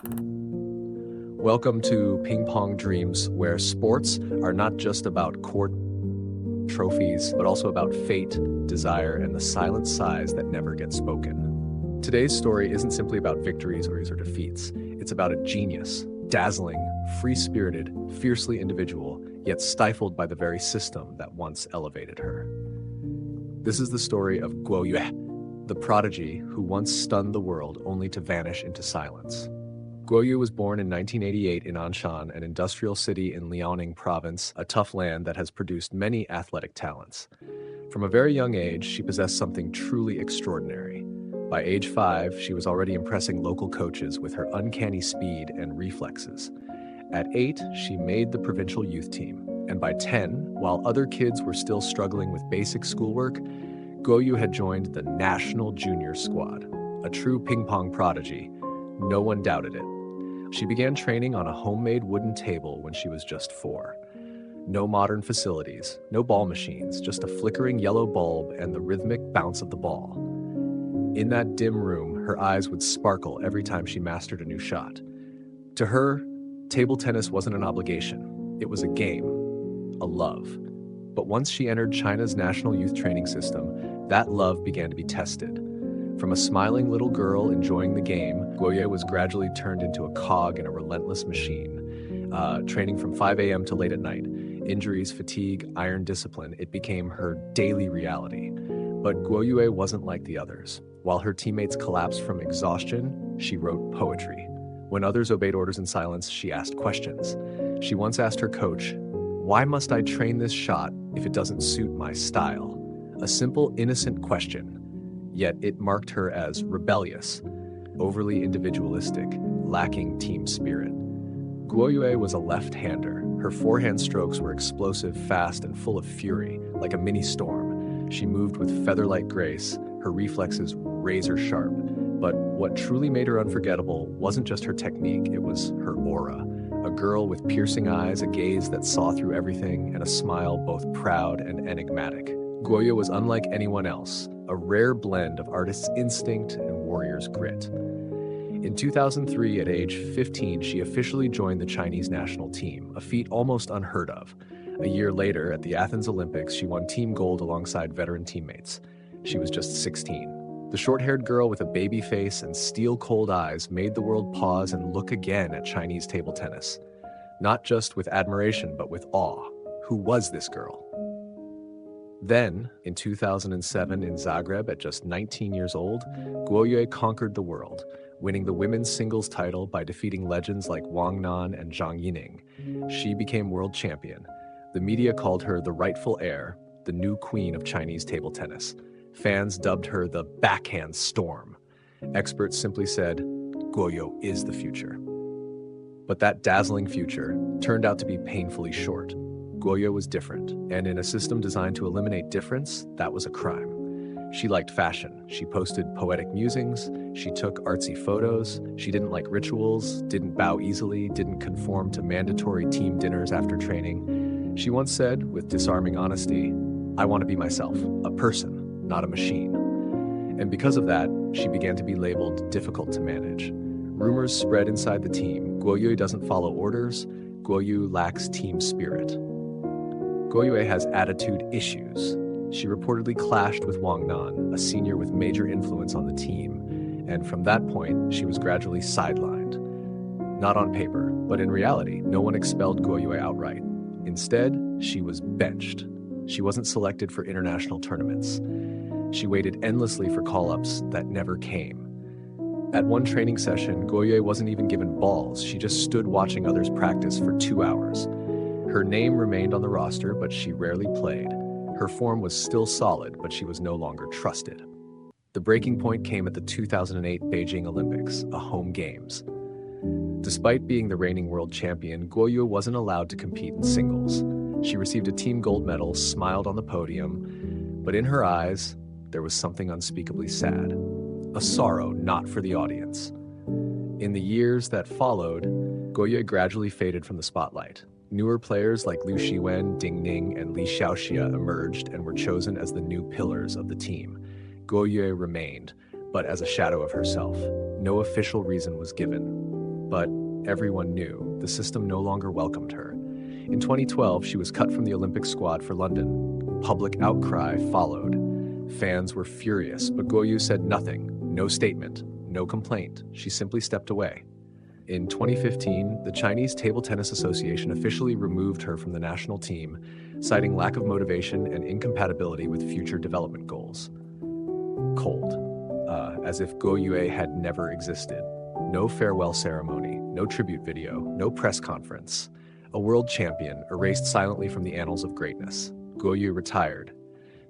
Welcome to Ping Pong Dreams, where sports are not just about court trophies, but also about fate, desire, and the silent sighs that never get spoken. Today's story isn't simply about victories or defeats. It's about a genius, dazzling, free-spirited, fiercely individual, yet stifled by the very system that once elevated her. This is the story of Guo Yue, the prodigy who once stunned the world only to vanish into silence. Guo Yue was born in 1988 in Anshan, an industrial city in Liaoning province, a tough land that has produced many athletic talents. From a very young age, she possessed something truly extraordinary. By age 5, she was already impressing local coaches with her uncanny speed and reflexes. At 8, she made the provincial youth team, and by 10, while other kids were still struggling with basic schoolwork, Guo Yue had joined the national junior squad. A true ping pong prodigy, no one doubted it. She began training on a homemade wooden table when she was just 4. No modern facilities, no ball machines, just a flickering yellow bulb and the rhythmic bounce of the ball. In that dim room, her eyes would sparkle every time she mastered a new shot. To her, table tennis wasn't an obligation. It was a game, a love. But once she entered China's national youth training system, that love began to be tested. From a smiling little girl enjoying the game, Guo Yue was gradually turned into a cog in a relentless machine. Training from 5 a.m. to late at night, injuries, fatigue, iron discipline, it became her daily reality. But Guo Yue wasn't like the others. While her teammates collapsed from exhaustion, she wrote poetry. When others obeyed orders in silence, she asked questions. She once asked her coach, "Why must I train this shot if it doesn't suit my style?" A simple, innocent question. Yet it marked her as rebellious, overly individualistic, lacking team spirit. Guo Yue was a left-hander. Her forehand strokes were explosive, fast, and full of fury, like a mini storm. She moved with feather-like grace, her reflexes razor-sharp. But what truly made her unforgettable wasn't just her technique, it was her aura. A girl with piercing eyes, a gaze that saw through everything, and a smile both proud and enigmatic. Guo Yue was unlike anyone else, a rare blend of artist's instinct and warrior's grit. In 2003, at age 15, she officially joined the Chinese national team, a feat almost unheard of. A year later, at the Athens Olympics, she won team gold alongside veteran teammates. She was just 16. The short-haired girl with a baby face and steel-cold eyes made the world pause and look again at Chinese table tennis. Not just with admiration, but with awe. Who was this girl? Then, in 2007 in Zagreb at just 19 years old, Guo Yue conquered the world, winning the women's singles title by defeating legends like Wang Nan and Zhang Yining. She became world champion. The media called her the rightful heir, the new queen of Chinese table tennis. Fans dubbed her the backhand storm. Experts simply said, Guo Yue is the future. But that dazzling future turned out to be painfully short. Guo Yue was different, and in a system designed to eliminate difference, that was a crime. She liked fashion. She posted poetic musings. She took artsy photos. She didn't like rituals, didn't bow easily, didn't conform to mandatory team dinners after training. She once said, with disarming honesty, "I want to be myself, a person, not a machine." And because of that, she began to be labeled difficult to manage. Rumors spread inside the team. Guo Yue doesn't follow orders. Guo Yue lacks team spirit. Guo Yue has attitude issues. She reportedly clashed with Wang Nan, a senior with major influence on the team, and from that point, she was gradually sidelined. Not on paper, but in reality, no one expelled Guo Yue outright. Instead, she was benched. She wasn't selected for international tournaments. She waited endlessly for call-ups that never came. At one training session, Guo Yue wasn't even given balls. She just stood watching others practice for 2 hours. Her name remained on the roster, but she rarely played. Her form was still solid, but she was no longer trusted. The breaking point came at the 2008 Beijing Olympics, a home games. Despite being the reigning world champion, Guo Yue wasn't allowed to compete in singles. She received a team gold medal, smiled on the podium, but in her eyes, there was something unspeakably sad. A sorrow not for the audience. In the years that followed, Guo Yue gradually faded from the spotlight. Newer players like Liu Shiwen, Ding Ning, and Li Xiaoxia emerged and were chosen as the new pillars of the team. Guo Yue remained, but as a shadow of herself. No official reason was given. But everyone knew the system no longer welcomed her. In 2012, she was cut from the Olympic squad for London. Public outcry followed. Fans were furious, but Guo Yue said nothing, no statement, no complaint. She simply stepped away. In 2015, the Chinese Table Tennis Association officially removed her from the national team, citing lack of motivation and incompatibility with future development goals. Cold. As if Guo Yue had never existed. No farewell ceremony, no tribute video, no press conference. A world champion erased silently from the annals of greatness. Guo Yue retired.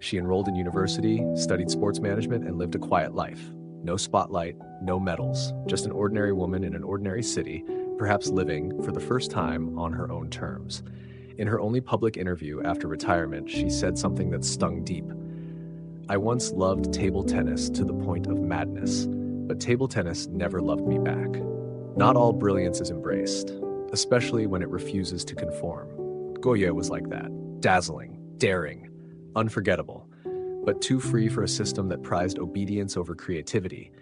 She enrolled in university, studied sports management, and lived a quiet life. No spotlight, no medals, just an ordinary woman in an ordinary city, perhaps living, for the first time, on her own terms. In her only public interview after retirement, she said something that stung deep. "I once loved table tennis to the point of madness, but table tennis never loved me back." Not all brilliance is embraced, especially when it refuses to conform. Guo Yue was like that, dazzling, daring, unforgettable, but too free for a system that prized obedience over creativity,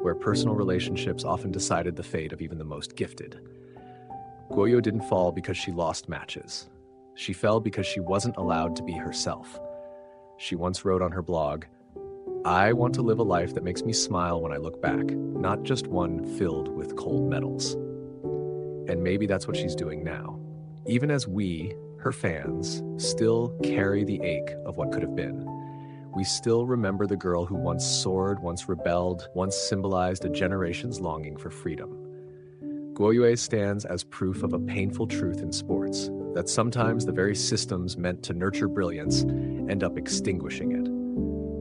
where personal relationships often decided the fate of even the most gifted. Guo Yue didn't fall because she lost matches. She fell because she wasn't allowed to be herself. She once wrote on her blog, "I want to live a life that makes me smile when I look back, not just one filled with cold medals." And maybe that's what she's doing now. Even as we, her fans, still carry the ache of what could have been. We still remember the girl who once soared, once rebelled, once symbolized a generation's longing for freedom. Guo Yue stands as proof of a painful truth in sports, that sometimes the very systems meant to nurture brilliance end up extinguishing it.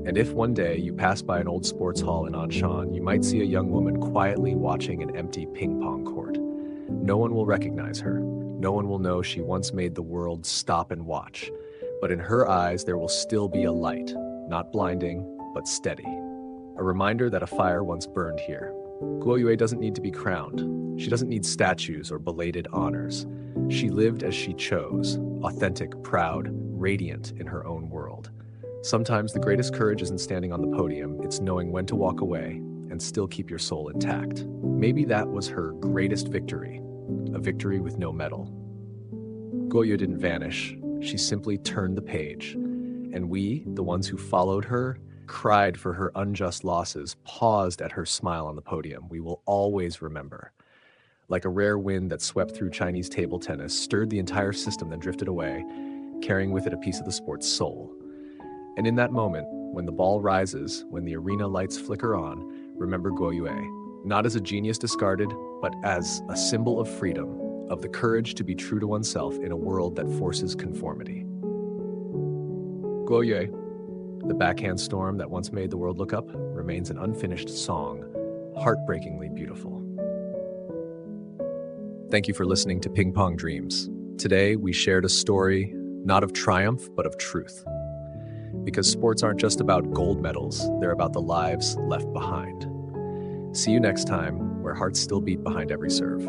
And if one day you pass by an old sports hall in Anshan, you might see a young woman quietly watching an empty ping pong court. No one will recognize her. No one will know she once made the world stop and watch. But in her eyes, there will still be a light, not blinding, but steady. A reminder that a fire once burned here. Guo Yue doesn't need to be crowned. She doesn't need statues or belated honors. She lived as she chose, authentic, proud, radiant in her own world. Sometimes the greatest courage isn't standing on the podium, it's knowing when to walk away and still keep your soul intact. Maybe that was her greatest victory, a victory with no medal. Guo Yue didn't vanish, she simply turned the page. And we, the ones who followed her, cried for her unjust losses, paused at her smile on the podium. We will always remember. Like a rare wind that swept through Chinese table tennis, stirred the entire system, then drifted away, carrying with it a piece of the sport's soul. And in that moment, when the ball rises, when the arena lights flicker on, remember Guo Yue, not as a genius discarded, but as a symbol of freedom, of the courage to be true to oneself in a world that forces conformity. Guo Yue, the backhand storm that once made the world look up, remains an unfinished song, heartbreakingly beautiful. Thank you for listening to Ping Pong Dreams. Today, we shared a story, not of triumph, but of truth. Because sports aren't just about gold medals, they're about the lives left behind. See you next time, where hearts still beat behind every serve.